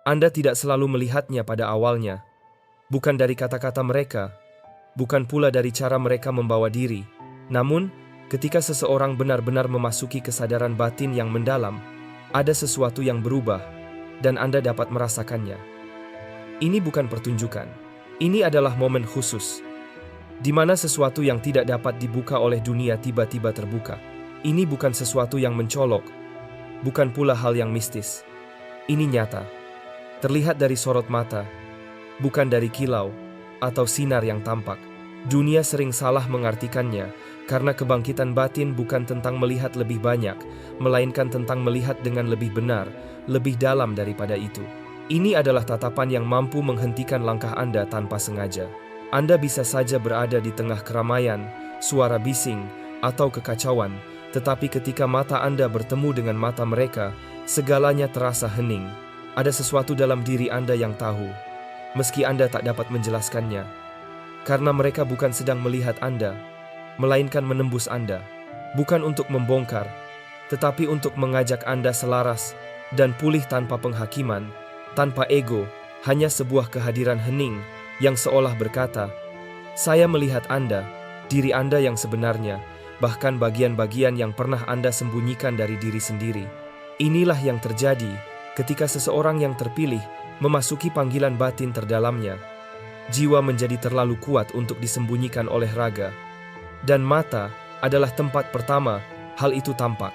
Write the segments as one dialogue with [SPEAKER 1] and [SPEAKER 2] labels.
[SPEAKER 1] Anda tidak selalu melihatnya pada awalnya, bukan dari kata-kata mereka, bukan pula dari cara mereka membawa diri. Namun, ketika seseorang benar-benar memasuki kesadaran batin yang mendalam, ada sesuatu yang berubah, dan Anda dapat merasakannya. Ini bukan pertunjukan. Ini adalah momen khusus, di mana sesuatu yang tidak dapat dibuka oleh dunia tiba-tiba terbuka. Ini bukan sesuatu yang mencolok, bukan pula hal yang mistis. Ini nyata, terlihat dari sorot mata, bukan dari kilau atau sinar yang tampak. Dunia sering salah mengartikannya, karena kebangkitan batin bukan tentang melihat lebih banyak, melainkan tentang melihat dengan lebih benar, lebih dalam daripada itu. Ini adalah tatapan yang mampu menghentikan langkah Anda tanpa sengaja. Anda bisa saja berada di tengah keramaian, suara bising, atau kekacauan, tetapi ketika mata Anda bertemu dengan mata mereka, segalanya terasa hening. Ada sesuatu dalam diri Anda yang tahu, meski Anda tak dapat menjelaskannya. Karena mereka bukan sedang melihat Anda, melainkan menembus Anda. Bukan untuk membongkar, tetapi untuk mengajak Anda selaras dan pulih tanpa penghakiman, tanpa ego, hanya sebuah kehadiran hening yang seolah berkata, "Saya melihat Anda, diri Anda yang sebenarnya, bahkan bagian-bagian yang pernah Anda sembunyikan dari diri sendiri." Inilah yang terjadi ketika seseorang yang terpilih memasuki panggilan batin terdalamnya. Jiwa menjadi terlalu kuat untuk disembunyikan oleh raga, dan mata adalah tempat pertama hal itu tampak.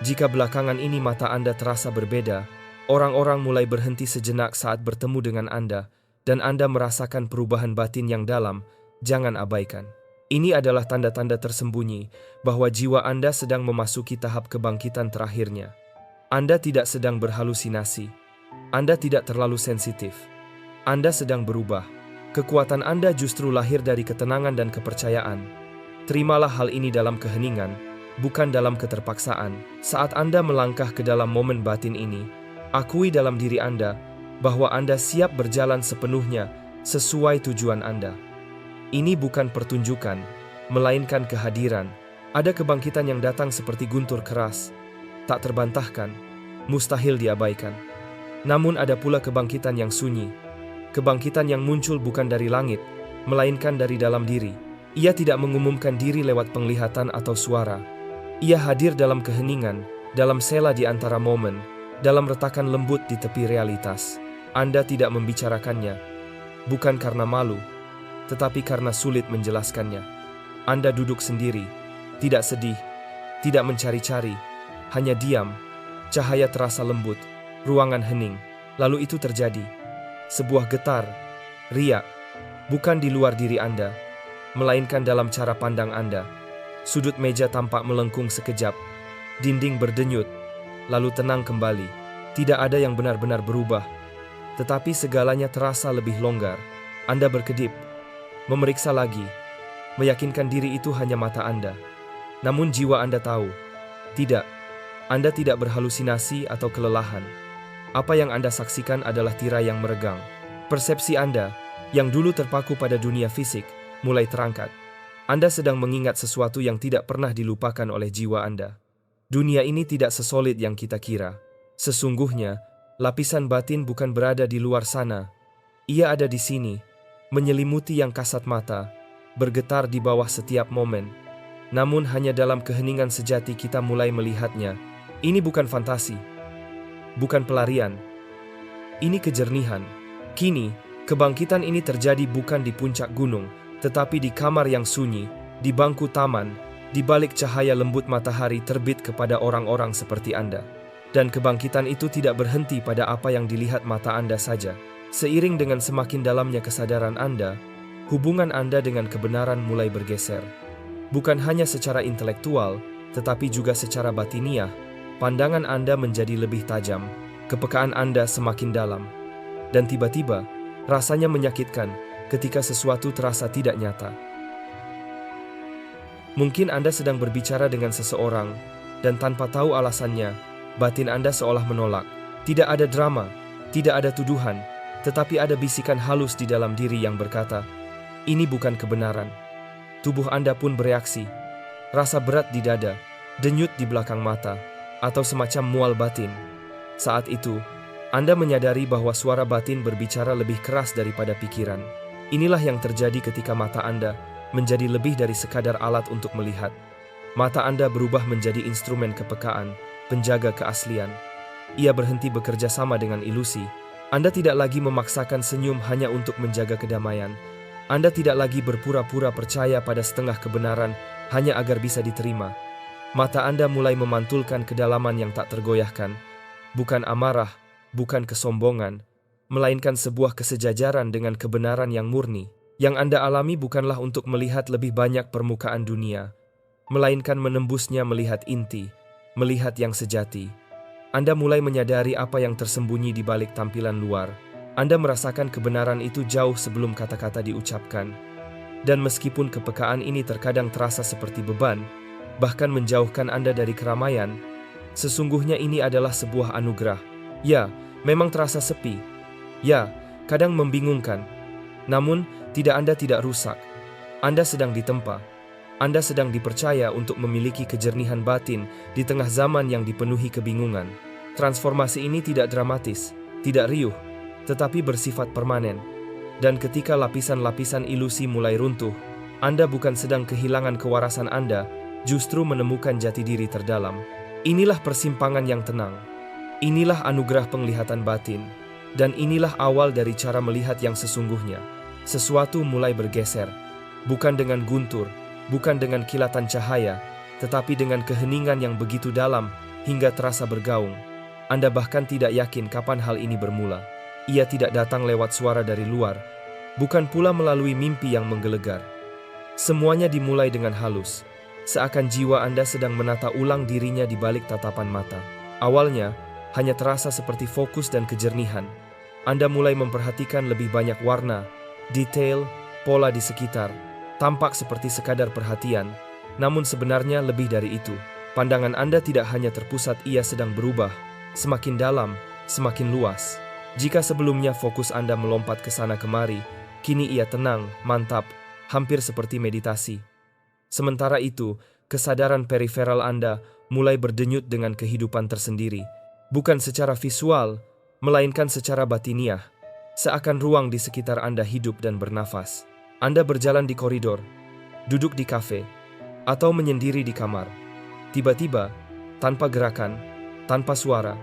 [SPEAKER 1] Jika belakangan ini mata Anda terasa berbeda, orang-orang mulai berhenti sejenak saat bertemu dengan Anda, dan Anda merasakan perubahan batin yang dalam. Jangan abaikan. Ini adalah tanda-tanda tersembunyi bahwa jiwa Anda sedang memasuki tahap kebangkitan terakhirnya. Anda tidak sedang berhalusinasi. Anda tidak terlalu sensitif. Anda sedang berubah. Kekuatan Anda justru lahir dari ketenangan dan kepercayaan. Terimalah hal ini dalam keheningan, bukan dalam keterpaksaan. Saat Anda melangkah ke dalam momen batin ini, akui dalam diri Anda bahwa Anda siap berjalan sepenuhnya sesuai tujuan Anda. Ini bukan pertunjukan, melainkan kehadiran. Ada kebangkitan yang datang seperti guntur keras, tak terbantahkan, mustahil diabaikan. Namun ada pula kebangkitan yang sunyi, kebangkitan yang muncul bukan dari langit, melainkan dari dalam diri. Ia tidak mengumumkan diri lewat penglihatan atau suara. Ia hadir dalam keheningan, dalam sela di antara momen, dalam retakan lembut di tepi realitas. Anda tidak membicarakannya, bukan karena malu, tetapi karena sulit menjelaskannya. Anda duduk sendiri, tidak sedih, tidak mencari-cari, hanya diam. Cahaya terasa lembut, ruangan hening. Lalu itu terjadi. Sebuah getar, riak, bukan di luar diri Anda, melainkan dalam cara pandang Anda. Sudut meja tampak melengkung sekejap, dinding berdenyut, lalu tenang kembali. Tidak ada yang benar-benar berubah, tetapi segalanya terasa lebih longgar. Anda berkedip, memeriksa lagi, meyakinkan diri itu hanya mata Anda. Namun jiwa Anda tahu, tidak. Anda tidak berhalusinasi atau kelelahan. Apa yang Anda saksikan adalah tirai yang meregang. Persepsi Anda, yang dulu terpaku pada dunia fisik, mulai terangkat. Anda sedang mengingat sesuatu yang tidak pernah dilupakan oleh jiwa Anda. Dunia ini tidak sesolid yang kita kira. Sesungguhnya, lapisan batin bukan berada di luar sana. Ia ada di sini, menyelimuti yang kasat mata, bergetar di bawah setiap momen. Namun hanya dalam keheningan sejati kita mulai melihatnya. Ini bukan fantasi, bukan pelarian. Ini kejernihan. Kini, kebangkitan ini terjadi bukan di puncak gunung, tetapi di kamar yang sunyi, di bangku taman, di balik cahaya lembut matahari terbit kepada orang-orang seperti Anda. Dan kebangkitan itu tidak berhenti pada apa yang dilihat mata Anda saja. Seiring dengan semakin dalamnya kesadaran Anda, hubungan Anda dengan kebenaran mulai bergeser. Bukan hanya secara intelektual, tetapi juga secara batiniah. Pandangan Anda menjadi lebih tajam, kepekaan Anda semakin dalam. Dan tiba-tiba, rasanya menyakitkan ketika sesuatu terasa tidak nyata. Mungkin Anda sedang berbicara dengan seseorang, dan tanpa tahu alasannya, batin Anda seolah menolak. Tidak ada drama, tidak ada tuduhan, tetapi ada bisikan halus di dalam diri yang berkata, "Ini bukan kebenaran." Tubuh Anda pun bereaksi. Rasa berat di dada, denyut di belakang mata, atau semacam mual batin. Saat itu, Anda menyadari bahwa suara batin berbicara lebih keras daripada pikiran. Inilah yang terjadi ketika mata Anda menjadi lebih dari sekadar alat untuk melihat. Mata Anda berubah menjadi instrumen kepekaan, penjaga keaslian. Ia berhenti bekerja sama dengan ilusi. Anda tidak lagi memaksakan senyum hanya untuk menjaga kedamaian. Anda tidak lagi berpura-pura percaya pada setengah kebenaran hanya agar bisa diterima. Mata Anda mulai memantulkan kedalaman yang tak tergoyahkan. Bukan amarah, bukan kesombongan, melainkan sebuah kesejajaran dengan kebenaran yang murni. Yang Anda alami bukanlah untuk melihat lebih banyak permukaan dunia, melainkan menembusnya melihat inti, melihat yang sejati. Anda mulai menyadari apa yang tersembunyi di balik tampilan luar. Anda merasakan kebenaran itu jauh sebelum kata-kata diucapkan. Dan meskipun kepekaan ini terkadang terasa seperti beban, bahkan menjauhkan Anda dari keramaian, sesungguhnya ini adalah sebuah anugerah. Ya, memang terasa sepi. Ya, kadang membingungkan. Namun, Anda tidak rusak. Anda sedang ditempa. Anda sedang dipercaya untuk memiliki kejernihan batin di tengah zaman yang dipenuhi kebingungan. Transformasi ini tidak dramatis, tidak riuh, tetapi bersifat permanen. Dan ketika lapisan-lapisan ilusi mulai runtuh, Anda bukan sedang kehilangan kewarasan Anda, justru menemukan jati diri terdalam. Inilah persimpangan yang tenang. Inilah anugerah penglihatan batin. Dan inilah awal dari cara melihat yang sesungguhnya. Sesuatu mulai bergeser, bukan dengan guntur, bukan dengan kilatan cahaya, tetapi dengan keheningan yang begitu dalam hingga terasa bergaung. Anda bahkan tidak yakin kapan hal ini bermula. Ia tidak datang lewat suara dari luar, bukan pula melalui mimpi yang menggelegar. Semuanya dimulai dengan halus, seakan jiwa Anda sedang menata ulang dirinya di balik tatapan mata. Awalnya, hanya terasa seperti fokus dan kejernihan. Anda mulai memperhatikan lebih banyak warna, detail, pola di sekitar, tampak seperti sekadar perhatian, namun sebenarnya lebih dari itu. Pandangan Anda tidak hanya terpusat, ia sedang berubah, semakin dalam, semakin luas. Jika sebelumnya fokus Anda melompat ke sana kemari, kini ia tenang, mantap, hampir seperti meditasi. Sementara itu, kesadaran periferal Anda mulai berdenyut dengan kehidupan tersendiri, bukan secara visual, melainkan secara batiniah. Seakan ruang di sekitar Anda hidup dan bernafas. Anda berjalan di koridor, duduk di kafe, atau menyendiri di kamar. Tiba-tiba, tanpa gerakan, tanpa suara,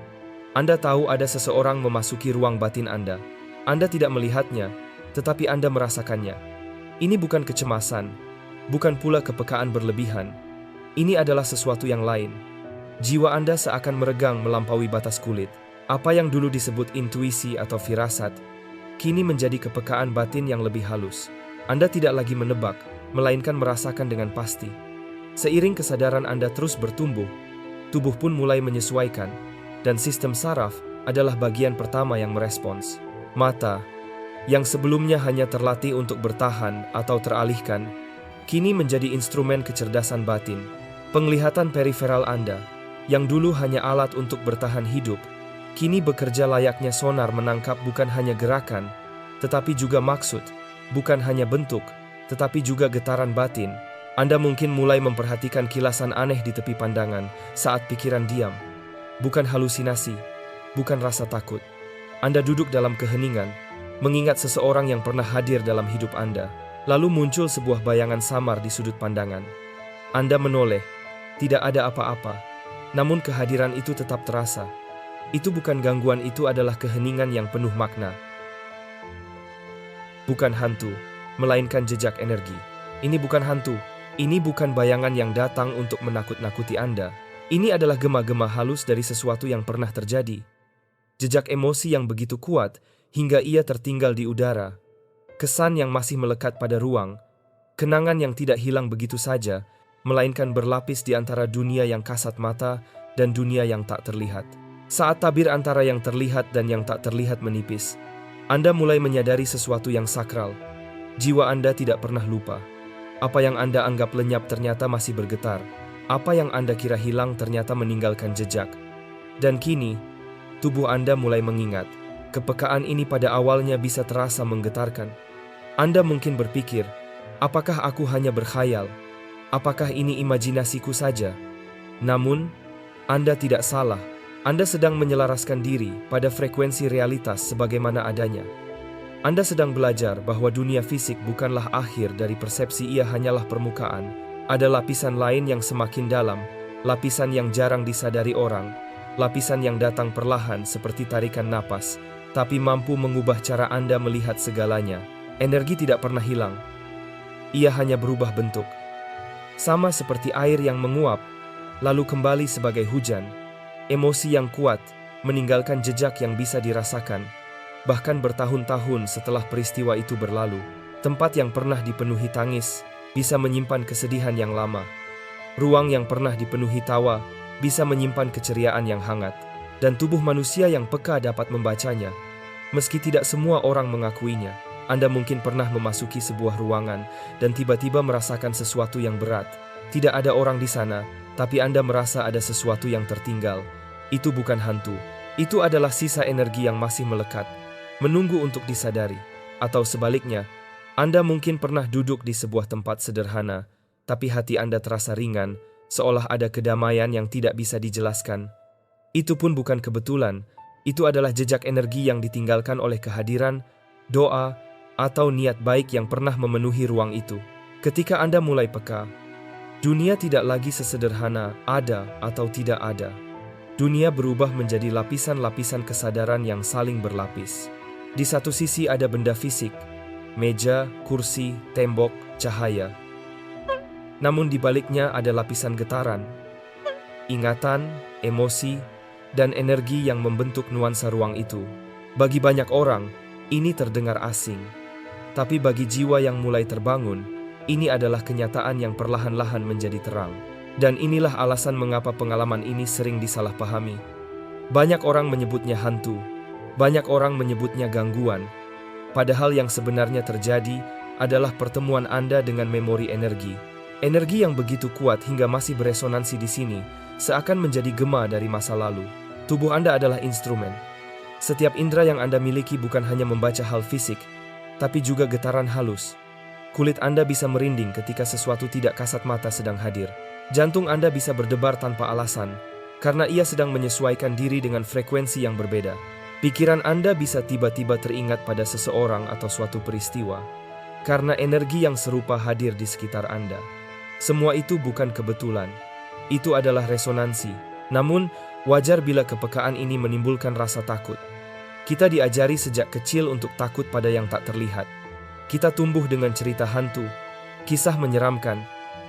[SPEAKER 1] Anda tahu ada seseorang memasuki ruang batin Anda. Anda tidak melihatnya, tetapi Anda merasakannya. Ini bukan kecemasan, bukan pula kepekaan berlebihan. Ini adalah sesuatu yang lain. Jiwa Anda seakan meregang melampaui batas kulit. Apa yang dulu disebut intuisi atau firasat, kini menjadi kepekaan batin yang lebih halus. Anda tidak lagi menebak, melainkan merasakan dengan pasti. Seiring kesadaran Anda terus bertumbuh, tubuh pun mulai menyesuaikan, dan sistem saraf adalah bagian pertama yang merespons. Mata, yang sebelumnya hanya terlatih untuk bertahan atau teralihkan, kini menjadi instrumen kecerdasan batin. Penglihatan periferal Anda, yang dulu hanya alat untuk bertahan hidup, kini bekerja layaknya sonar, menangkap bukan hanya gerakan, tetapi juga maksud, bukan hanya bentuk, tetapi juga getaran batin. Anda mungkin mulai memperhatikan kilasan aneh di tepi pandangan saat pikiran diam. Bukan halusinasi, bukan rasa takut. Anda duduk dalam keheningan, mengingat seseorang yang pernah hadir dalam hidup Anda. Lalu muncul sebuah bayangan samar di sudut pandangan. Anda menoleh, tidak ada apa-apa, namun kehadiran itu tetap terasa. Itu bukan gangguan, itu adalah keheningan yang penuh makna. Bukan hantu, melainkan jejak energi. Ini bukan hantu, ini bukan bayangan yang datang untuk menakut-nakuti Anda. Ini adalah gema-gema halus dari sesuatu yang pernah terjadi. Jejak emosi yang begitu kuat hingga ia tertinggal di udara. Kesan yang masih melekat pada ruang. Kenangan yang tidak hilang begitu saja, melainkan berlapis di antara dunia yang kasat mata dan dunia yang tak terlihat. Saat tabir antara yang terlihat dan yang tak terlihat menipis, Anda mulai menyadari sesuatu yang sakral. Jiwa Anda tidak pernah lupa. Apa yang Anda anggap lenyap ternyata masih bergetar. Apa yang Anda kira hilang ternyata meninggalkan jejak. Dan kini, tubuh Anda mulai mengingat. Kepekaan ini pada awalnya bisa terasa menggetarkan. Anda mungkin berpikir, apakah aku hanya berkhayal? Apakah ini imajinasiku saja? Namun, Anda tidak salah. Anda sedang menyelaraskan diri pada frekuensi realitas sebagaimana adanya. Anda sedang belajar bahwa dunia fisik bukanlah akhir dari persepsi, ia hanyalah permukaan. Ada lapisan lain yang semakin dalam, lapisan yang jarang disadari orang, lapisan yang datang perlahan seperti tarikan napas, tapi mampu mengubah cara Anda melihat segalanya. Energi tidak pernah hilang. Ia hanya berubah bentuk. Sama seperti air yang menguap, lalu kembali sebagai hujan. Emosi yang kuat meninggalkan jejak yang bisa dirasakan. Bahkan bertahun-tahun setelah peristiwa itu berlalu, tempat yang pernah dipenuhi tangis bisa menyimpan kesedihan yang lama. Ruang yang pernah dipenuhi tawa bisa menyimpan keceriaan yang hangat. Dan tubuh manusia yang peka dapat membacanya. Meski tidak semua orang mengakuinya, Anda mungkin pernah memasuki sebuah ruangan dan tiba-tiba merasakan sesuatu yang berat. Tidak ada orang di sana, tapi Anda merasa ada sesuatu yang tertinggal. Itu bukan hantu. Itu adalah sisa energi yang masih melekat, menunggu untuk disadari. Atau sebaliknya, Anda mungkin pernah duduk di sebuah tempat sederhana, tapi hati Anda terasa ringan, seolah ada kedamaian yang tidak bisa dijelaskan. Itu pun bukan kebetulan, itu adalah jejak energi yang ditinggalkan oleh kehadiran, doa, atau niat baik yang pernah memenuhi ruang itu. Ketika Anda mulai peka, dunia tidak lagi sesederhana ada atau tidak ada. Dunia berubah menjadi lapisan-lapisan kesadaran yang saling berlapis. Di satu sisi ada benda fisik, meja, kursi, tembok, cahaya. Namun di baliknya ada lapisan getaran, ingatan, emosi, dan energi yang membentuk nuansa ruang itu. Bagi banyak orang, ini terdengar asing. Tapi bagi jiwa yang mulai terbangun, ini adalah kenyataan yang perlahan-lahan menjadi terang. Dan inilah alasan mengapa pengalaman ini sering disalahpahami. Banyak orang menyebutnya hantu. Banyak orang menyebutnya gangguan, padahal yang sebenarnya terjadi adalah pertemuan Anda dengan memori energi. Energi yang begitu kuat hingga masih beresonansi di sini, seakan menjadi gema dari masa lalu. Tubuh Anda adalah instrumen. Setiap indera yang Anda miliki bukan hanya membaca hal fisik, tapi juga getaran halus. Kulit Anda bisa merinding ketika sesuatu tidak kasat mata sedang hadir. Jantung Anda bisa berdebar tanpa alasan, karena ia sedang menyesuaikan diri dengan frekuensi yang berbeda. Pikiran Anda bisa tiba-tiba teringat pada seseorang atau suatu peristiwa, karena energi yang serupa hadir di sekitar Anda. Semua itu bukan kebetulan, itu adalah resonansi. Namun, wajar bila kepekaan ini menimbulkan rasa takut. Kita diajari sejak kecil untuk takut pada yang tak terlihat. Kita tumbuh dengan cerita hantu, kisah menyeramkan,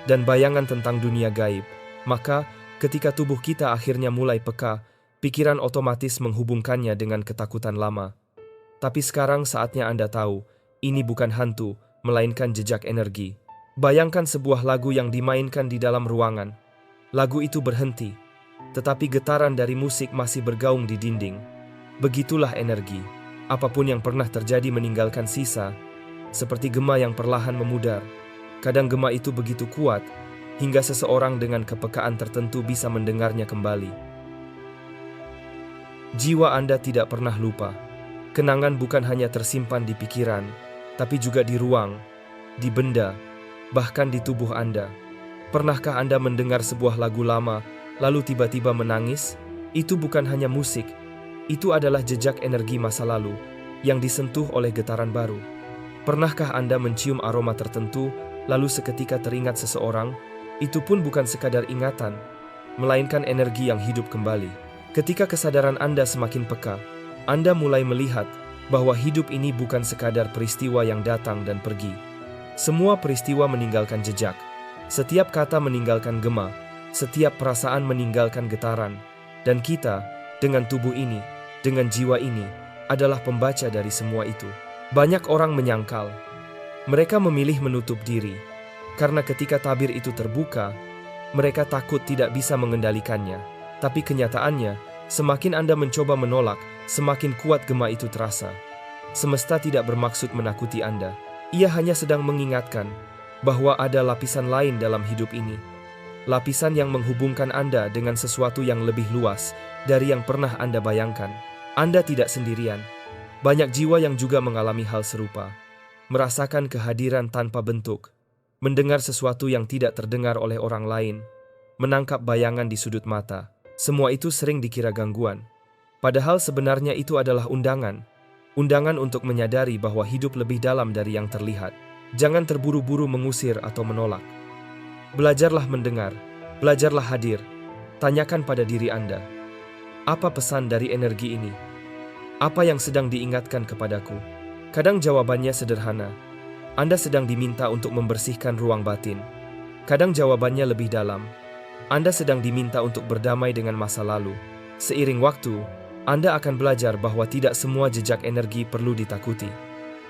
[SPEAKER 1] dan bayangan tentang dunia gaib. Maka, ketika tubuh kita akhirnya mulai peka, pikiran otomatis menghubungkannya dengan ketakutan lama. Tapi sekarang saatnya Anda tahu, ini bukan hantu, melainkan jejak energi. Bayangkan sebuah lagu yang dimainkan di dalam ruangan. Lagu itu berhenti, tetapi getaran dari musik masih bergaung di dinding. Begitulah energi. Apapun yang pernah terjadi meninggalkan sisa, seperti gema yang perlahan memudar. Kadang gema itu begitu kuat, hingga seseorang dengan kepekaan tertentu bisa mendengarnya kembali. Jiwa Anda tidak pernah lupa. Kenangan bukan hanya tersimpan di pikiran, tapi juga di ruang, di benda, bahkan di tubuh Anda. Pernahkah Anda mendengar sebuah lagu lama, lalu tiba-tiba menangis? Itu bukan hanya musik, itu adalah jejak energi masa lalu yang disentuh oleh getaran baru. Pernahkah Anda mencium aroma tertentu, lalu seketika teringat seseorang? Itu pun bukan sekadar ingatan, melainkan energi yang hidup kembali. Ketika kesadaran Anda semakin peka, Anda mulai melihat bahwa hidup ini bukan sekadar peristiwa yang datang dan pergi. Semua peristiwa meninggalkan jejak. Setiap kata meninggalkan gema, setiap perasaan meninggalkan getaran. Dan kita, dengan tubuh ini, dengan jiwa ini, adalah pembaca dari semua itu. Banyak orang menyangkal. Mereka memilih menutup diri, karena ketika tabir itu terbuka, mereka takut tidak bisa mengendalikannya. Tapi kenyataannya, semakin Anda mencoba menolak, semakin kuat gema itu terasa. Semesta tidak bermaksud menakuti Anda. Ia hanya sedang mengingatkan bahwa ada lapisan lain dalam hidup ini. Lapisan yang menghubungkan Anda dengan sesuatu yang lebih luas dari yang pernah Anda bayangkan. Anda tidak sendirian. Banyak jiwa yang juga mengalami hal serupa. Merasakan kehadiran tanpa bentuk. Mendengar sesuatu yang tidak terdengar oleh orang lain. Menangkap bayangan di sudut mata. Semua itu sering dikira gangguan. Padahal sebenarnya itu adalah undangan. Undangan untuk menyadari bahwa hidup lebih dalam dari yang terlihat. Jangan terburu-buru mengusir atau menolak. Belajarlah mendengar, belajarlah hadir. Tanyakan pada diri Anda, apa pesan dari energi ini? Apa yang sedang diingatkan kepadaku? Kadang jawabannya sederhana. Anda sedang diminta untuk membersihkan ruang batin. Kadang jawabannya lebih dalam. Anda sedang diminta untuk berdamai dengan masa lalu. Seiring waktu, Anda akan belajar bahwa tidak semua jejak energi perlu ditakuti.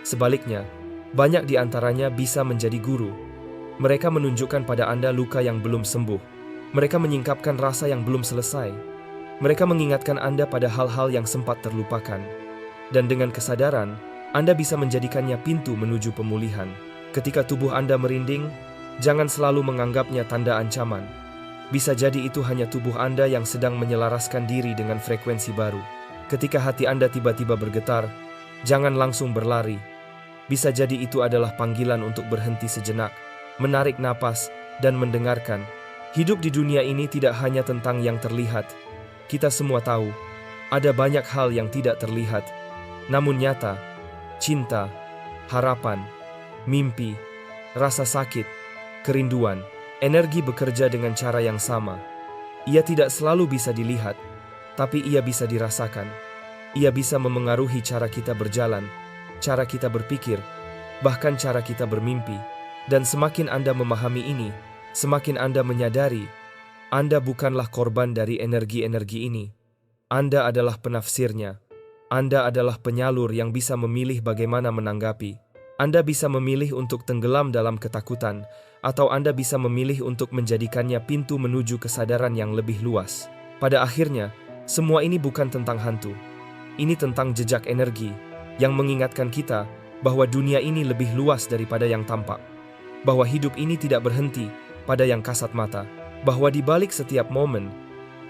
[SPEAKER 1] Sebaliknya, banyak di antaranya bisa menjadi guru. Mereka menunjukkan pada Anda luka yang belum sembuh. Mereka menyingkapkan rasa yang belum selesai. Mereka mengingatkan Anda pada hal-hal yang sempat terlupakan. Dan dengan kesadaran, Anda bisa menjadikannya pintu menuju pemulihan. Ketika tubuh Anda merinding, jangan selalu menganggapnya tanda ancaman. Bisa jadi itu hanya tubuh Anda yang sedang menyelaraskan diri dengan frekuensi baru. Ketika hati Anda tiba-tiba bergetar, jangan langsung berlari. Bisa jadi itu adalah panggilan untuk berhenti sejenak, menarik napas, dan mendengarkan. Hidup di dunia ini tidak hanya tentang yang terlihat. Kita semua tahu, ada banyak hal yang tidak terlihat, namun nyata. Cinta, harapan, mimpi, rasa sakit, kerinduan, energi bekerja dengan cara yang sama. Ia tidak selalu bisa dilihat, tapi ia bisa dirasakan. Ia bisa memengaruhi cara kita berjalan, cara kita berpikir, bahkan cara kita bermimpi. Dan semakin Anda memahami ini, semakin Anda menyadari, Anda bukanlah korban dari energi-energi ini. Anda adalah penafsirnya. Anda adalah penyalur yang bisa memilih bagaimana menanggapi. Anda bisa memilih untuk tenggelam dalam ketakutan, atau Anda bisa memilih untuk menjadikannya pintu menuju kesadaran yang lebih luas. Pada akhirnya, semua ini bukan tentang hantu. Ini tentang jejak energi yang mengingatkan kita bahwa dunia ini lebih luas daripada yang tampak. Bahwa hidup ini tidak berhenti pada yang kasat mata. Bahwa di balik setiap momen,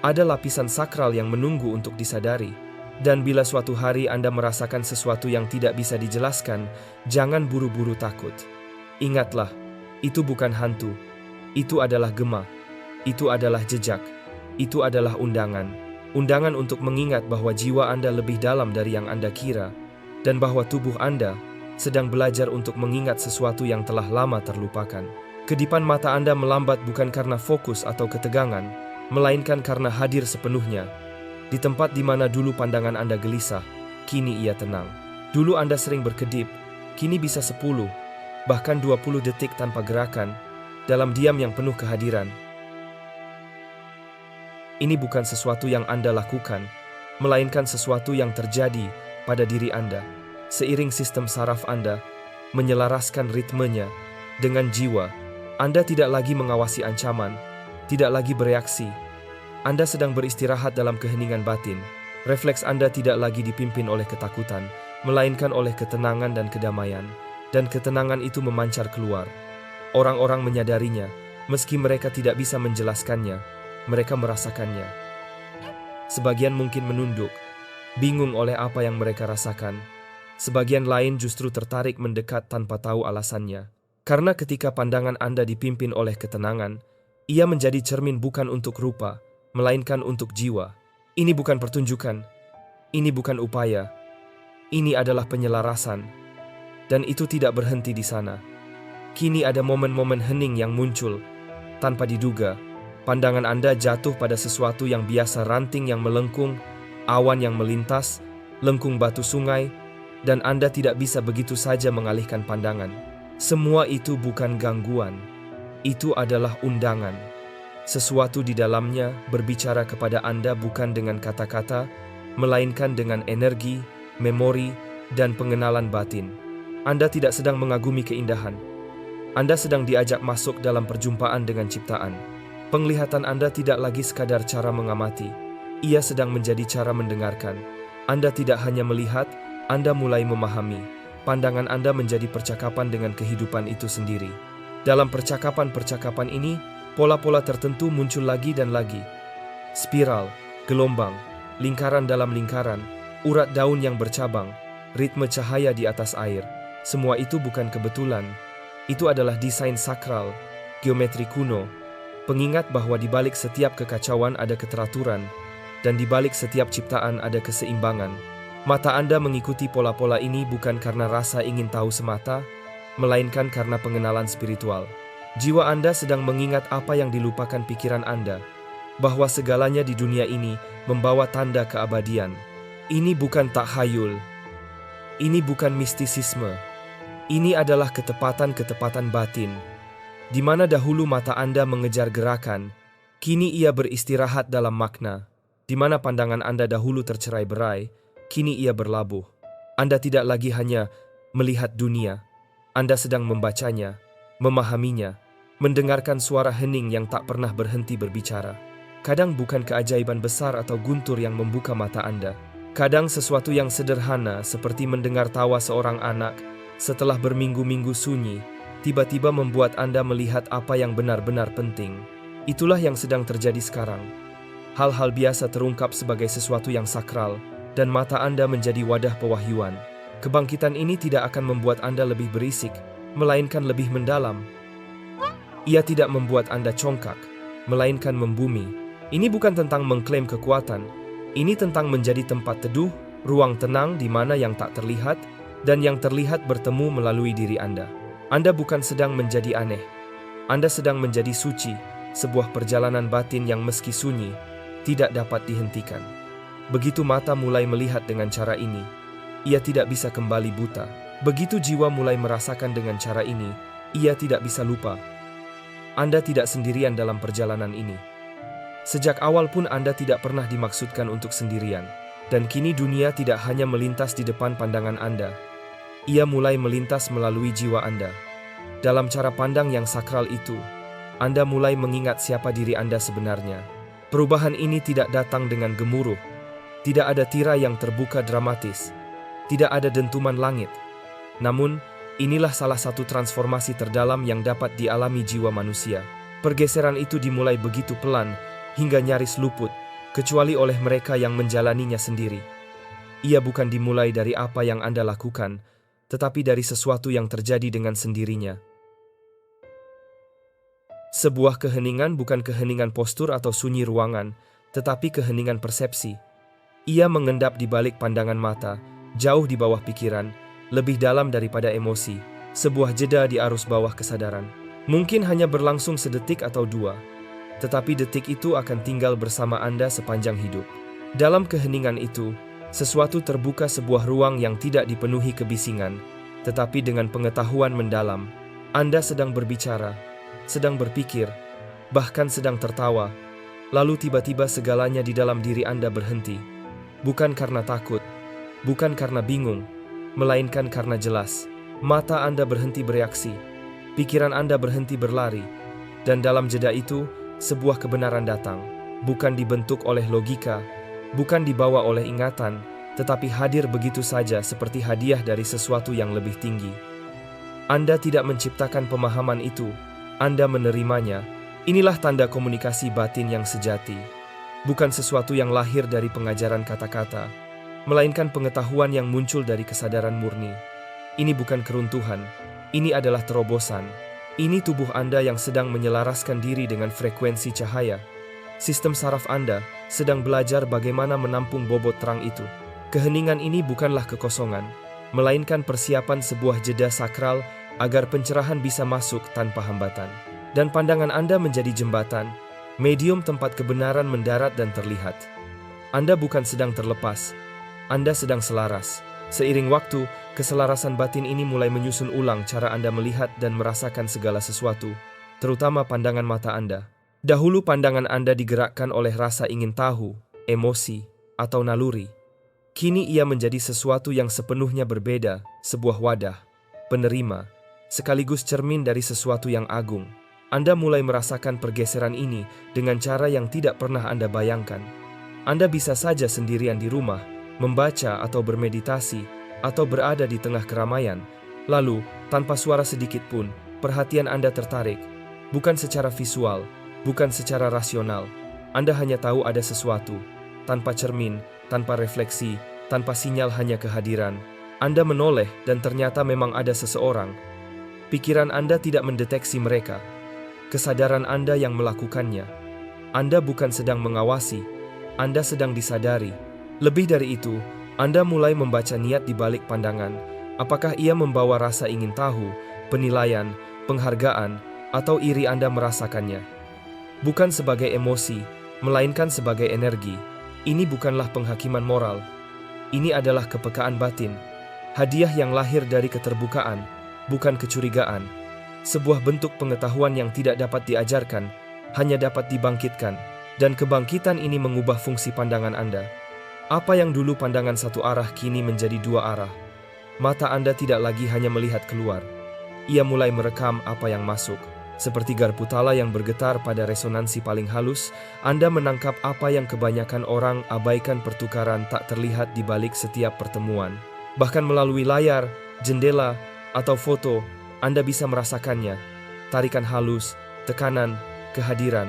[SPEAKER 1] ada lapisan sakral yang menunggu untuk disadari. Dan bila suatu hari Anda merasakan sesuatu yang tidak bisa dijelaskan, jangan buru-buru takut. Ingatlah, itu bukan hantu. Itu adalah gema. Itu adalah jejak. Itu adalah undangan. Undangan untuk mengingat bahwa jiwa Anda lebih dalam dari yang Anda kira. Dan bahwa tubuh Anda sedang belajar untuk mengingat sesuatu yang telah lama terlupakan. Kedipan mata Anda melambat bukan karena fokus atau ketegangan, melainkan karena hadir sepenuhnya. Di tempat di mana dulu pandangan Anda gelisah, kini ia tenang. Dulu Anda sering berkedip, kini bisa 10, bahkan 20 detik tanpa gerakan, dalam diam yang penuh kehadiran. Ini bukan sesuatu yang Anda lakukan, melainkan sesuatu yang terjadi pada diri Anda. Seiring sistem saraf Anda menyelaraskan ritmenya dengan jiwa, Anda tidak lagi mengawasi ancaman, tidak lagi bereaksi. Anda sedang beristirahat dalam keheningan batin. Refleks Anda tidak lagi dipimpin oleh ketakutan, melainkan oleh ketenangan dan kedamaian. Dan ketenangan itu memancar keluar. Orang-orang menyadarinya, meski mereka tidak bisa menjelaskannya, mereka merasakannya. Sebagian mungkin menunduk, bingung oleh apa yang mereka rasakan. Sebagian lain justru tertarik mendekat tanpa tahu alasannya. Karena ketika pandangan Anda dipimpin oleh ketenangan, ia menjadi cermin bukan untuk rupa, melainkan untuk jiwa. Ini bukan pertunjukan, ini bukan upaya, ini adalah penyelarasan. Dan itu tidak berhenti di sana. Kini ada momen-momen hening yang muncul, tanpa diduga. Pandangan Anda jatuh pada sesuatu yang biasa, ranting yang melengkung, awan yang melintas, lengkung batu sungai, dan Anda tidak bisa begitu saja mengalihkan pandangan. Semua itu bukan gangguan, itu adalah undangan. Sesuatu di dalamnya berbicara kepada Anda bukan dengan kata-kata, melainkan dengan energi, memori, dan pengenalan batin. Anda tidak sedang mengagumi keindahan. Anda sedang diajak masuk dalam perjumpaan dengan ciptaan. Penglihatan Anda tidak lagi sekadar cara mengamati. Ia sedang menjadi cara mendengarkan. Anda tidak hanya melihat, Anda mulai memahami. Pandangan Anda menjadi percakapan dengan kehidupan itu sendiri. Dalam percakapan-percakapan ini, pola-pola tertentu muncul lagi dan lagi. Spiral, gelombang, lingkaran dalam lingkaran, urat daun yang bercabang, ritme cahaya di atas air. Semua itu bukan kebetulan. Itu adalah desain sakral, geometri kuno, pengingat bahwa di balik setiap kekacauan ada keteraturan, dan di balik setiap ciptaan ada keseimbangan. Mata Anda mengikuti pola-pola ini bukan karena rasa ingin tahu semata, melainkan karena pengenalan spiritual. Jiwa Anda sedang mengingat apa yang dilupakan pikiran Anda, bahwa segalanya di dunia ini membawa tanda keabadian. Ini bukan takhayul, ini bukan mistisisme, ini adalah ketepatan-ketepatan batin, di mana dahulu mata Anda mengejar gerakan, kini ia beristirahat dalam makna. Di mana pandangan Anda dahulu tercerai-berai, kini ia berlabuh. Anda tidak lagi hanya melihat dunia, Anda sedang membacanya, memahaminya, mendengarkan suara hening yang tak pernah berhenti berbicara. Kadang bukan keajaiban besar atau guntur yang membuka mata Anda. Kadang sesuatu yang sederhana seperti mendengar tawa seorang anak setelah berminggu-minggu sunyi, tiba-tiba membuat Anda melihat apa yang benar-benar penting. Itulah yang sedang terjadi sekarang. Hal-hal biasa terungkap sebagai sesuatu yang sakral, dan mata Anda menjadi wadah pewahyuan. Kebangkitan ini tidak akan membuat Anda lebih berisik, melainkan lebih mendalam. Ia tidak membuat Anda congkak, melainkan membumi. Ini bukan tentang mengklaim kekuatan, ini tentang menjadi tempat teduh, ruang tenang di mana yang tak terlihat, dan yang terlihat bertemu melalui diri Anda. Anda bukan sedang menjadi aneh, Anda sedang menjadi suci, sebuah perjalanan batin yang meski sunyi, tidak dapat dihentikan. Begitu mata mulai melihat dengan cara ini, ia tidak bisa kembali buta. Begitu jiwa mulai merasakan dengan cara ini, ia tidak bisa lupa. Anda tidak sendirian dalam perjalanan ini. Sejak awal pun Anda tidak pernah dimaksudkan untuk sendirian. Dan kini dunia tidak hanya melintas di depan pandangan Anda. Ia mulai melintas melalui jiwa Anda. Dalam cara pandang yang sakral itu, Anda mulai mengingat siapa diri Anda sebenarnya. Perubahan ini tidak datang dengan gemuruh, tidak ada tirai yang terbuka dramatis, tidak ada dentuman langit. Namun, inilah salah satu transformasi terdalam yang dapat dialami jiwa manusia. Pergeseran itu dimulai begitu pelan hingga nyaris luput, kecuali oleh mereka yang menjalaninya sendiri. Ia bukan dimulai dari apa yang Anda lakukan, tetapi dari sesuatu yang terjadi dengan sendirinya. Sebuah keheningan bukan keheningan postur atau sunyi ruangan, tetapi keheningan persepsi. Ia mengendap di balik pandangan mata, jauh di bawah pikiran, lebih dalam daripada emosi, sebuah jeda di arus bawah kesadaran. Mungkin hanya berlangsung sedetik atau dua, tetapi detik itu akan tinggal bersama Anda sepanjang hidup. Dalam keheningan itu, sesuatu terbuka, sebuah ruang yang tidak dipenuhi kebisingan, tetapi dengan pengetahuan mendalam. Anda sedang berbicara, sedang berpikir, bahkan sedang tertawa, lalu tiba-tiba segalanya di dalam diri Anda berhenti. Bukan karena takut, bukan karena bingung, melainkan karena jelas. Mata Anda berhenti bereaksi, pikiran Anda berhenti berlari, dan dalam jeda itu, sebuah kebenaran datang. Bukan dibentuk oleh logika, bukan dibawa oleh ingatan, tetapi hadir begitu saja seperti hadiah dari sesuatu yang lebih tinggi. Anda tidak menciptakan pemahaman itu, Anda menerimanya. Inilah tanda komunikasi batin yang sejati. Bukan sesuatu yang lahir dari pengajaran kata-kata, melainkan pengetahuan yang muncul dari kesadaran murni. Ini bukan keruntuhan, ini adalah terobosan. Ini tubuh Anda yang sedang menyelaraskan diri dengan frekuensi cahaya. Sistem saraf Anda sedang belajar bagaimana menampung bobot terang itu. Keheningan ini bukanlah kekosongan, melainkan persiapan sebuah jeda sakral agar pencerahan bisa masuk tanpa hambatan. Dan pandangan Anda menjadi jembatan, medium tempat kebenaran mendarat dan terlihat. Anda bukan sedang terlepas, Anda sedang selaras. Seiring waktu, keselarasan batin ini mulai menyusun ulang cara Anda melihat dan merasakan segala sesuatu, terutama pandangan mata Anda. Dahulu pandangan Anda digerakkan oleh rasa ingin tahu, emosi, atau naluri. Kini ia menjadi sesuatu yang sepenuhnya berbeda, sebuah wadah, penerima, sekaligus cermin dari sesuatu yang agung. Anda mulai merasakan pergeseran ini dengan cara yang tidak pernah Anda bayangkan. Anda bisa saja sendirian di rumah, membaca atau bermeditasi, atau berada di tengah keramaian. Lalu, tanpa suara sedikit pun, perhatian Anda tertarik. Bukan secara visual, bukan secara rasional. Anda hanya tahu ada sesuatu. Tanpa cermin, tanpa refleksi, tanpa sinyal, hanya kehadiran. Anda menoleh dan ternyata memang ada seseorang. Pikiran Anda tidak mendeteksi mereka. kesadaran Anda yang melakukannya. Anda bukan sedang mengawasi, Anda sedang disadari. Lebih dari itu, Anda mulai membaca niat di balik pandangan. Apakah ia membawa rasa ingin tahu, penilaian, penghargaan, atau iri? Anda merasakannya bukan sebagai emosi, melainkan sebagai energi. Ini bukanlah penghakiman moral. Ini adalah kepekaan batin. Hadiah yang lahir dari keterbukaan, bukan kecurigaan. Sebuah bentuk pengetahuan yang tidak dapat diajarkan, hanya dapat dibangkitkan. Dan kebangkitan ini mengubah fungsi pandangan Anda. Apa yang dulu pandangan satu arah kini menjadi dua arah. Mata Anda tidak lagi hanya melihat keluar. Ia mulai merekam apa yang masuk. Seperti garpu tala yang bergetar pada resonansi paling halus, Anda menangkap apa yang kebanyakan orang abaikan. Pertukaran tak terlihat di balik setiap pertemuan. Bahkan melalui layar, jendela, atau foto, Anda bisa merasakannya. Tarikan halus, tekanan, kehadiran.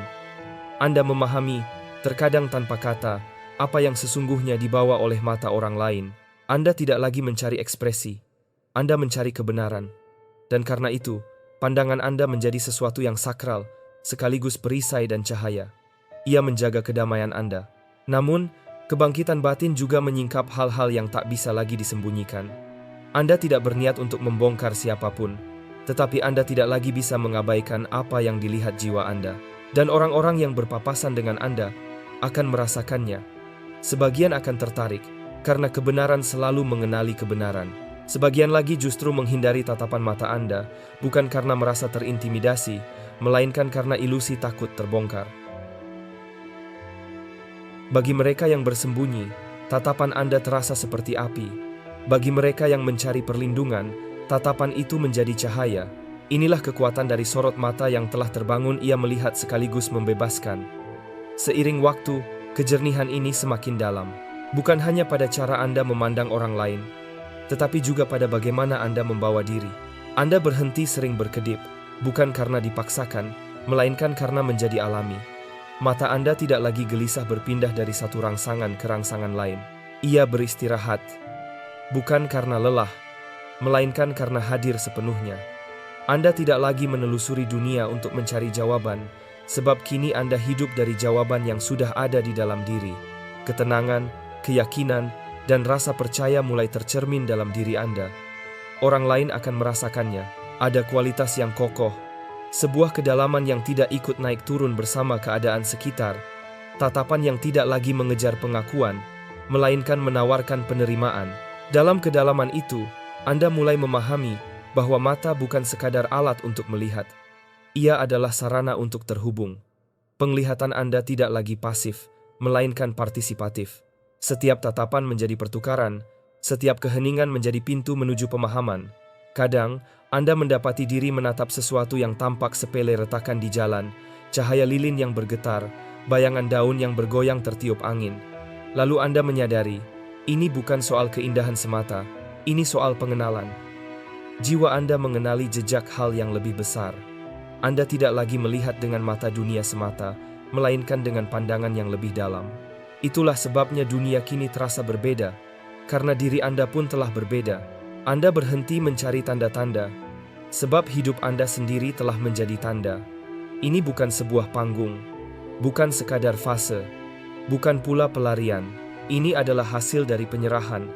[SPEAKER 1] Anda memahami, terkadang tanpa kata, apa yang sesungguhnya dibawa oleh mata orang lain. Anda tidak lagi mencari ekspresi. Anda mencari kebenaran. Dan karena itu, pandangan Anda menjadi sesuatu yang sakral, sekaligus perisai dan cahaya. Ia menjaga kedamaian Anda. Namun, kebangkitan batin juga menyingkap hal-hal yang tak bisa lagi disembunyikan. Anda tidak berniat untuk membongkar siapapun, tetapi Anda tidak lagi bisa mengabaikan apa yang dilihat jiwa Anda. Dan orang-orang yang berpapasan dengan Anda akan merasakannya. Sebagian akan tertarik, karena kebenaran selalu mengenali kebenaran. Sebagian lagi justru menghindari tatapan mata Anda, bukan karena merasa terintimidasi, melainkan karena ilusi takut terbongkar. Bagi mereka yang bersembunyi, tatapan Anda terasa seperti api. Bagi mereka yang mencari perlindungan, tatapan itu menjadi cahaya. Inilah kekuatan dari sorot mata yang telah terbangun. Ia melihat sekaligus membebaskan. Seiring waktu, kejernihan ini semakin dalam. Bukan hanya pada cara Anda memandang orang lain, tetapi juga pada bagaimana Anda membawa diri. Anda berhenti sering berkedip, bukan karena dipaksakan, melainkan karena menjadi alami. Mata Anda tidak lagi gelisah berpindah dari satu rangsangan ke rangsangan lain. Ia beristirahat, bukan karena lelah, melainkan karena hadir sepenuhnya. Anda tidak lagi menelusuri dunia untuk mencari jawaban, sebab kini Anda hidup dari jawaban yang sudah ada di dalam diri. Ketenangan, keyakinan, dan rasa percaya mulai tercermin dalam diri Anda. Orang lain akan merasakannya. Ada kualitas yang kokoh, sebuah kedalaman yang tidak ikut naik turun bersama keadaan sekitar, tatapan yang tidak lagi mengejar pengakuan, melainkan menawarkan penerimaan. Dalam kedalaman itu, Anda mulai memahami bahwa mata bukan sekadar alat untuk melihat. Ia adalah sarana untuk terhubung. Penglihatan Anda tidak lagi pasif, melainkan partisipatif. Setiap tatapan menjadi pertukaran, setiap keheningan menjadi pintu menuju pemahaman. Kadang, Anda mendapati diri menatap sesuatu yang tampak sepele, retakan di jalan, cahaya lilin yang bergetar, bayangan daun yang bergoyang tertiup angin. Lalu Anda menyadari, ini bukan soal keindahan semata, ini soal pengenalan. Jiwa Anda mengenali jejak hal yang lebih besar. Anda tidak lagi melihat dengan mata dunia semata, melainkan dengan pandangan yang lebih dalam. Itulah sebabnya dunia kini terasa berbeda, karena diri Anda pun telah berbeda. Anda berhenti mencari tanda-tanda, sebab hidup Anda sendiri telah menjadi tanda. Ini bukan sebuah panggung, bukan sekadar fase, bukan pula pelarian. Ini adalah hasil dari penyerahan,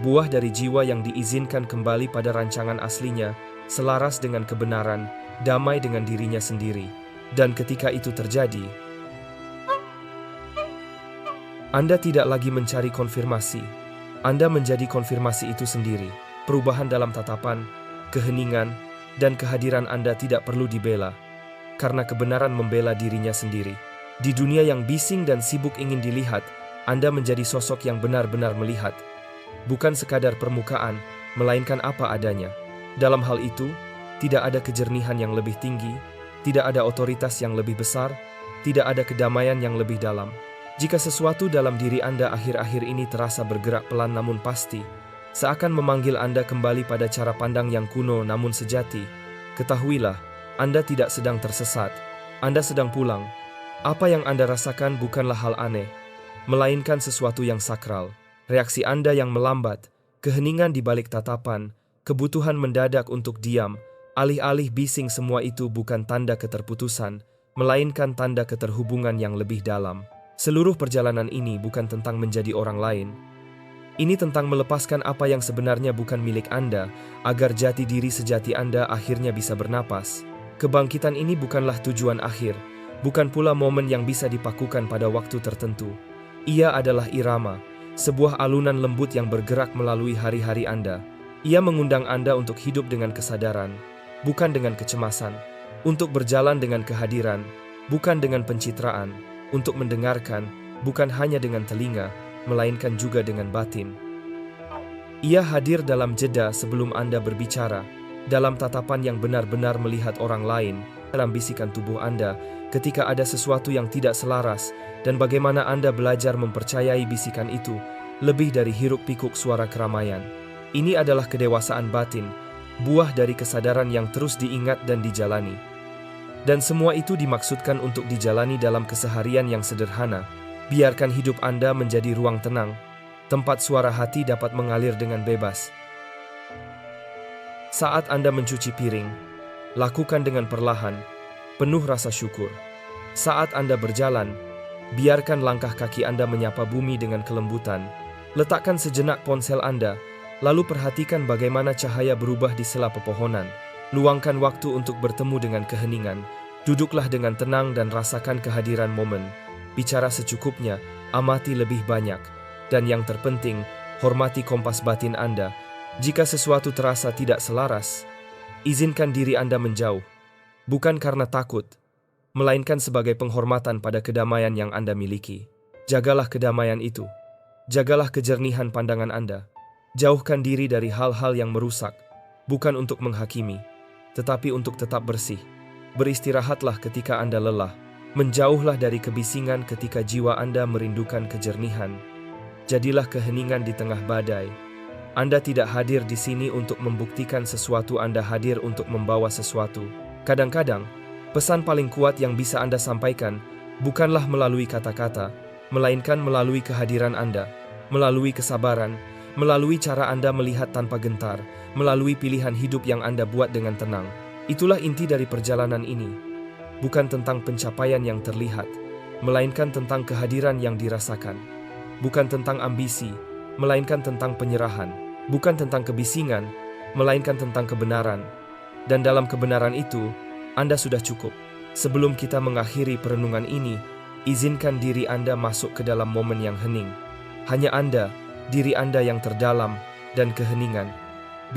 [SPEAKER 1] buah dari jiwa yang diizinkan kembali pada rancangan aslinya, selaras dengan kebenaran, damai dengan dirinya sendiri. Dan ketika itu terjadi, Anda tidak lagi mencari konfirmasi. Anda menjadi konfirmasi itu sendiri. Perubahan dalam tatapan, keheningan, dan kehadiran Anda tidak perlu dibela, karena kebenaran membela dirinya sendiri. Di dunia yang bising dan sibuk ingin dilihat, Anda menjadi sosok yang benar-benar melihat. Bukan sekadar permukaan, melainkan apa adanya. Dalam hal itu, tidak ada kejernihan yang lebih tinggi, tidak ada otoritas yang lebih besar, tidak ada kedamaian yang lebih dalam. Jika sesuatu dalam diri Anda akhir-akhir ini terasa bergerak pelan namun pasti, seakan memanggil Anda kembali pada cara pandang yang kuno namun sejati, ketahuilah, Anda tidak sedang tersesat, Anda sedang pulang. Apa yang Anda rasakan bukanlah hal aneh, melainkan sesuatu yang sakral. Reaksi Anda yang melambat, keheningan di balik tatapan, kebutuhan mendadak untuk diam, Alih-alih bising, semua itu bukan tanda keterputusan, melainkan tanda keterhubungan yang lebih dalam. Seluruh perjalanan ini bukan tentang menjadi orang lain. Ini tentang melepaskan apa yang sebenarnya bukan milik Anda, agar jati diri sejati Anda akhirnya bisa bernapas. Kebangkitan ini bukanlah tujuan akhir, bukan pula momen yang bisa dipakukan pada waktu tertentu. Ia adalah irama, sebuah alunan lembut yang bergerak melalui hari-hari Anda. Ia mengundang Anda untuk hidup dengan kesadaran, bukan dengan kecemasan, untuk berjalan dengan kehadiran, bukan dengan pencitraan, untuk mendengarkan, bukan hanya dengan telinga, melainkan juga dengan batin. Ia hadir dalam jeda sebelum Anda berbicara, dalam tatapan yang benar-benar melihat orang lain, dalam bisikan tubuh Anda ketika ada sesuatu yang tidak selaras, dan bagaimana Anda belajar mempercayai bisikan itu, lebih dari hiruk-pikuk suara keramaian. Ini adalah kedewasaan batin, buah dari kesadaran yang terus diingat dan dijalani. Dan semua itu dimaksudkan untuk dijalani dalam keseharian yang sederhana. Biarkan hidup Anda menjadi ruang tenang, tempat suara hati dapat mengalir dengan bebas. Saat Anda mencuci piring, lakukan dengan perlahan, penuh rasa syukur. Saat Anda berjalan, biarkan langkah kaki Anda menyapa bumi dengan kelembutan. Letakkan sejenak ponsel Anda, lalu perhatikan bagaimana cahaya berubah di sela pepohonan. Luangkan waktu untuk bertemu dengan keheningan. Duduklah dengan tenang dan rasakan kehadiran momen. Bicara secukupnya, amati lebih banyak, dan yang terpenting, hormati kompas batin Anda. Jika sesuatu terasa tidak selaras, izinkan diri Anda menjauh, bukan karena takut, melainkan sebagai penghormatan pada kedamaian yang Anda miliki. Jagalah kedamaian itu, jagalah kejernihan pandangan Anda. Jauhkan diri dari hal-hal yang merusak, bukan untuk menghakimi, tetapi untuk tetap bersih. Beristirahatlah ketika Anda lelah. Menjauhlah dari kebisingan ketika jiwa Anda merindukan kejernihan. Jadilah keheningan di tengah badai. Anda tidak hadir di sini untuk membuktikan sesuatu, Anda hadir untuk membawa sesuatu. Kadang-kadang, pesan paling kuat yang bisa Anda sampaikan bukanlah melalui kata-kata, melainkan melalui kehadiran Anda, melalui kesabaran, melalui cara Anda melihat tanpa gentar, melalui pilihan hidup yang Anda buat dengan tenang. Itulah inti dari perjalanan ini. Bukan tentang pencapaian yang terlihat, melainkan tentang kehadiran yang dirasakan. Bukan tentang ambisi, melainkan tentang penyerahan. Bukan tentang kebisingan, melainkan tentang kebenaran. Dan dalam kebenaran itu, Anda sudah cukup. Sebelum kita mengakhiri perenungan ini, izinkan diri Anda masuk ke dalam momen yang hening. Hanya Anda, diri Anda yang terdalam, dan keheningan.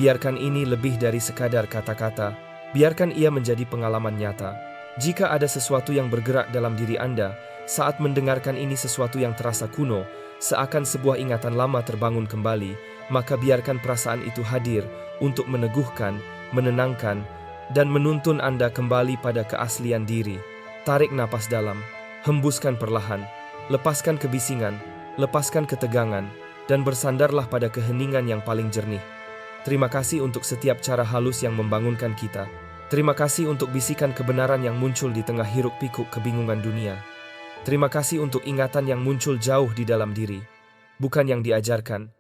[SPEAKER 1] Biarkan ini lebih dari sekadar kata-kata. Biarkan ia menjadi pengalaman nyata. Jika ada sesuatu yang bergerak dalam diri Anda, saat mendengarkan ini sesuatu yang terasa kuno, seakan sebuah ingatan lama terbangun kembali, maka biarkan perasaan itu hadir untuk meneguhkan, menenangkan, dan menuntun Anda kembali pada keaslian diri. Tarik napas dalam, hembuskan perlahan, lepaskan kebisingan, lepaskan ketegangan, dan bersandarlah pada keheningan yang paling jernih. Terima kasih untuk setiap cara halus yang membangunkan kita. Terima kasih untuk bisikan kebenaran yang muncul di tengah hiruk-pikuk kebingungan dunia. Terima kasih untuk ingatan yang muncul jauh di dalam diri. Bukan yang diajarkan,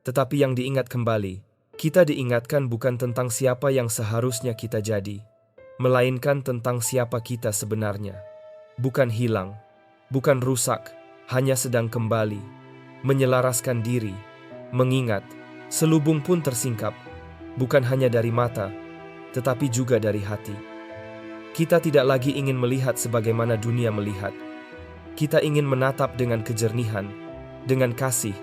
[SPEAKER 1] tetapi yang diingat kembali. Kita diingatkan bukan tentang siapa yang seharusnya kita jadi, melainkan tentang siapa kita sebenarnya. Bukan hilang, bukan rusak, hanya sedang kembali, menyelaraskan diri, mengingat, selubung pun tersingkap, bukan hanya dari mata, tetapi juga dari hati. Kita tidak lagi ingin melihat sebagaimana dunia melihat. Kita ingin menatap dengan kejernihan, dengan kasih,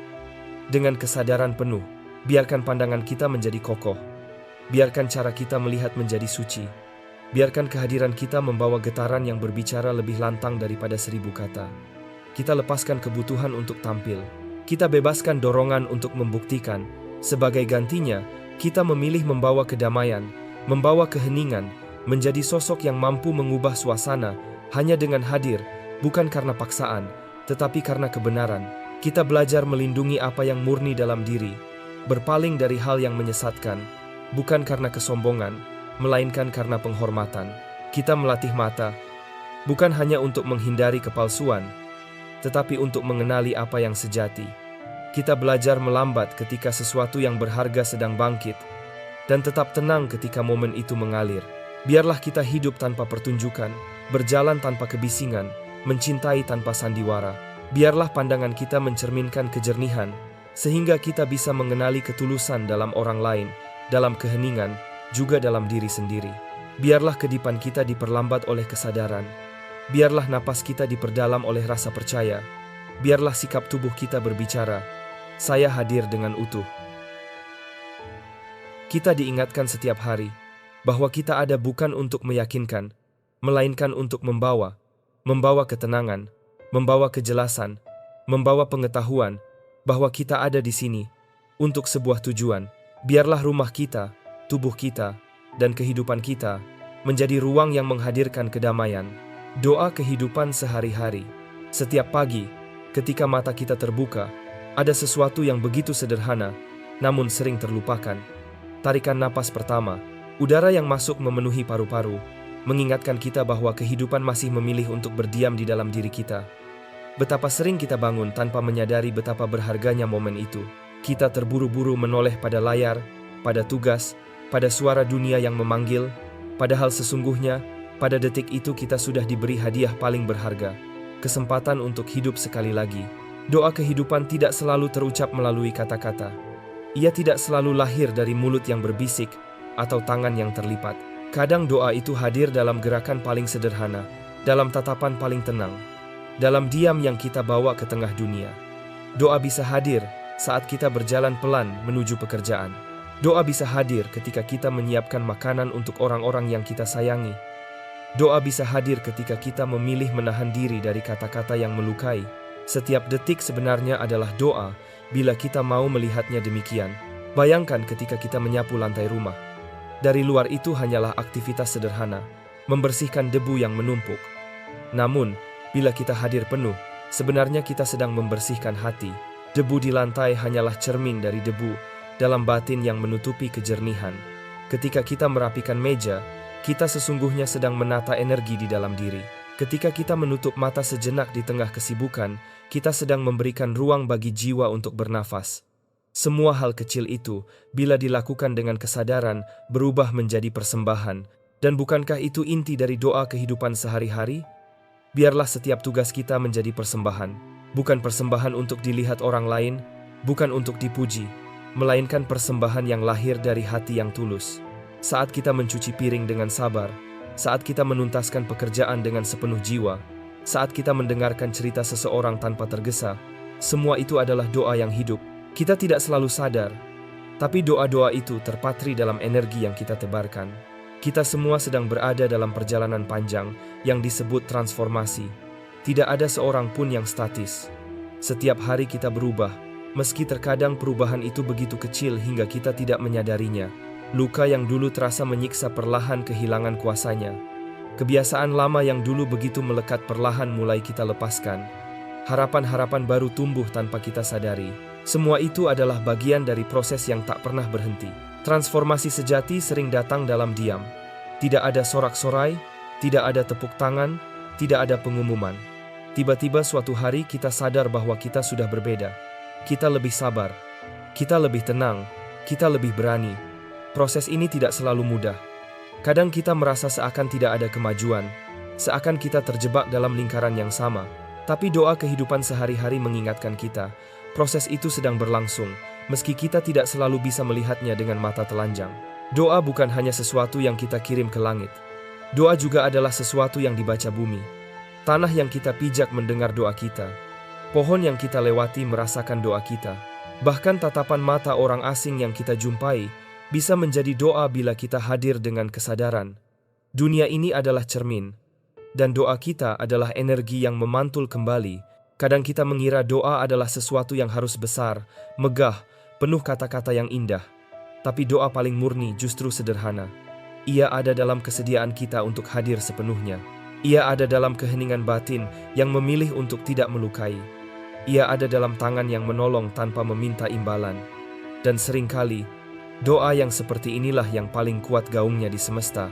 [SPEAKER 1] dengan kesadaran penuh. Biarkan pandangan kita menjadi kokoh. Biarkan cara kita melihat menjadi suci. Biarkan kehadiran kita membawa getaran yang berbicara lebih lantang daripada 1000 kata. Kita lepaskan kebutuhan untuk tampil. Kita bebaskan dorongan untuk membuktikan. Sebagai gantinya, kita memilih membawa kedamaian, membawa keheningan, menjadi sosok yang mampu mengubah suasana hanya dengan hadir, bukan karena paksaan, tetapi karena kebenaran. Kita belajar melindungi apa yang murni dalam diri, berpaling dari hal yang menyesatkan, bukan karena kesombongan, melainkan karena penghormatan. Kita melatih mata, bukan hanya untuk menghindari kepalsuan, tetapi untuk mengenali apa yang sejati. Kita belajar melambat ketika sesuatu yang berharga sedang bangkit, dan tetap tenang ketika momen itu mengalir. Biarlah kita hidup tanpa pertunjukan, berjalan tanpa kebisingan, mencintai tanpa sandiwara. Biarlah pandangan kita mencerminkan kejernihan, sehingga kita bisa mengenali ketulusan dalam orang lain, dalam keheningan, juga dalam diri sendiri. Biarlah kedipan kita diperlambat oleh kesadaran. Biarlah napas kita diperdalam oleh rasa percaya. Biarlah sikap tubuh kita berbicara, "Saya hadir dengan utuh." Kita diingatkan setiap hari bahwa kita ada bukan untuk meyakinkan, melainkan untuk membawa ketenangan, membawa kejelasan, membawa pengetahuan bahwa kita ada di sini untuk sebuah tujuan. Biarlah rumah kita, tubuh kita, dan kehidupan kita menjadi ruang yang menghadirkan kedamaian. Doa kehidupan sehari-hari. Setiap pagi, ketika mata kita terbuka, ada sesuatu yang begitu sederhana, namun sering terlupakan. Tarikan napas pertama, udara yang masuk memenuhi paru-paru, mengingatkan kita bahwa kehidupan masih memilih untuk berdiam di dalam diri kita. Betapa sering kita bangun tanpa menyadari betapa berharganya momen itu. Kita terburu-buru menoleh pada layar, pada tugas, pada suara dunia yang memanggil, padahal sesungguhnya, pada detik itu kita sudah diberi hadiah paling berharga, kesempatan untuk hidup sekali lagi. Doa kehidupan tidak selalu terucap melalui kata-kata. Ia tidak selalu lahir dari mulut yang berbisik atau tangan yang terlipat. Kadang doa itu hadir dalam gerakan paling sederhana, dalam tatapan paling tenang, dalam diam yang kita bawa ke tengah dunia. Doa bisa hadir saat kita berjalan pelan menuju pekerjaan. Doa bisa hadir ketika kita menyiapkan makanan untuk orang-orang yang kita sayangi. Doa bisa hadir ketika kita memilih menahan diri dari kata-kata yang melukai. Setiap detik sebenarnya adalah doa bila kita mau melihatnya demikian. Bayangkan ketika kita menyapu lantai rumah. Dari luar itu hanyalah aktivitas sederhana, membersihkan debu yang menumpuk. Namun, bila kita hadir penuh, sebenarnya kita sedang membersihkan hati. Debu di lantai hanyalah cermin dari debu dalam batin yang menutupi kejernihan. Ketika kita merapikan meja, kita sesungguhnya sedang menata energi di dalam diri. Ketika kita menutup mata sejenak di tengah kesibukan, kita sedang memberikan ruang bagi jiwa untuk bernafas. Semua hal kecil itu, bila dilakukan dengan kesadaran, berubah menjadi persembahan. Dan bukankah itu inti dari doa kehidupan sehari-hari? Biarlah setiap tugas kita menjadi persembahan. Bukan persembahan untuk dilihat orang lain, bukan untuk dipuji, melainkan persembahan yang lahir dari hati yang tulus. Saat kita mencuci piring dengan sabar, saat kita menuntaskan pekerjaan dengan sepenuh jiwa, saat kita mendengarkan cerita seseorang tanpa tergesa, semua itu adalah doa yang hidup. Kita tidak selalu sadar, tapi doa-doa itu terpatri dalam energi yang kita tebarkan. Kita semua sedang berada dalam perjalanan panjang yang disebut transformasi. Tidak ada seorang pun yang statis. Setiap hari kita berubah, meski terkadang perubahan itu begitu kecil hingga kita tidak menyadarinya. Luka yang dulu terasa menyiksa perlahan kehilangan kuasanya. Kebiasaan lama yang dulu begitu melekat perlahan mulai kita lepaskan. Harapan-harapan baru tumbuh tanpa kita sadari. Semua itu adalah bagian dari proses yang tak pernah berhenti. Transformasi sejati sering datang dalam diam. Tidak ada sorak-sorai, tidak ada tepuk tangan, tidak ada pengumuman. Tiba-tiba suatu hari kita sadar bahwa kita sudah berbeda. Kita lebih sabar, kita lebih tenang, kita lebih berani. Proses ini tidak selalu mudah. Kadang kita merasa seakan tidak ada kemajuan, seakan kita terjebak dalam lingkaran yang sama. Tapi doa kehidupan sehari-hari mengingatkan kita, proses itu sedang berlangsung, meski kita tidak selalu bisa melihatnya dengan mata telanjang. Doa bukan hanya sesuatu yang kita kirim ke langit. Doa juga adalah sesuatu yang dibaca bumi. Tanah yang kita pijak mendengar doa kita. Pohon yang kita lewati merasakan doa kita. Bahkan tatapan mata orang asing yang kita jumpai bisa menjadi doa bila kita hadir dengan kesadaran. Dunia ini adalah cermin, dan doa kita adalah energi yang memantul kembali. Kadang kita mengira doa adalah sesuatu yang harus besar, megah, penuh kata-kata yang indah. Tapi doa paling murni justru sederhana. Ia ada dalam kesediaan kita untuk hadir sepenuhnya. Ia ada dalam keheningan batin yang memilih untuk tidak melukai. Ia ada dalam tangan yang menolong tanpa meminta imbalan. Dan seringkali, doa yang seperti inilah yang paling kuat gaungnya di semesta.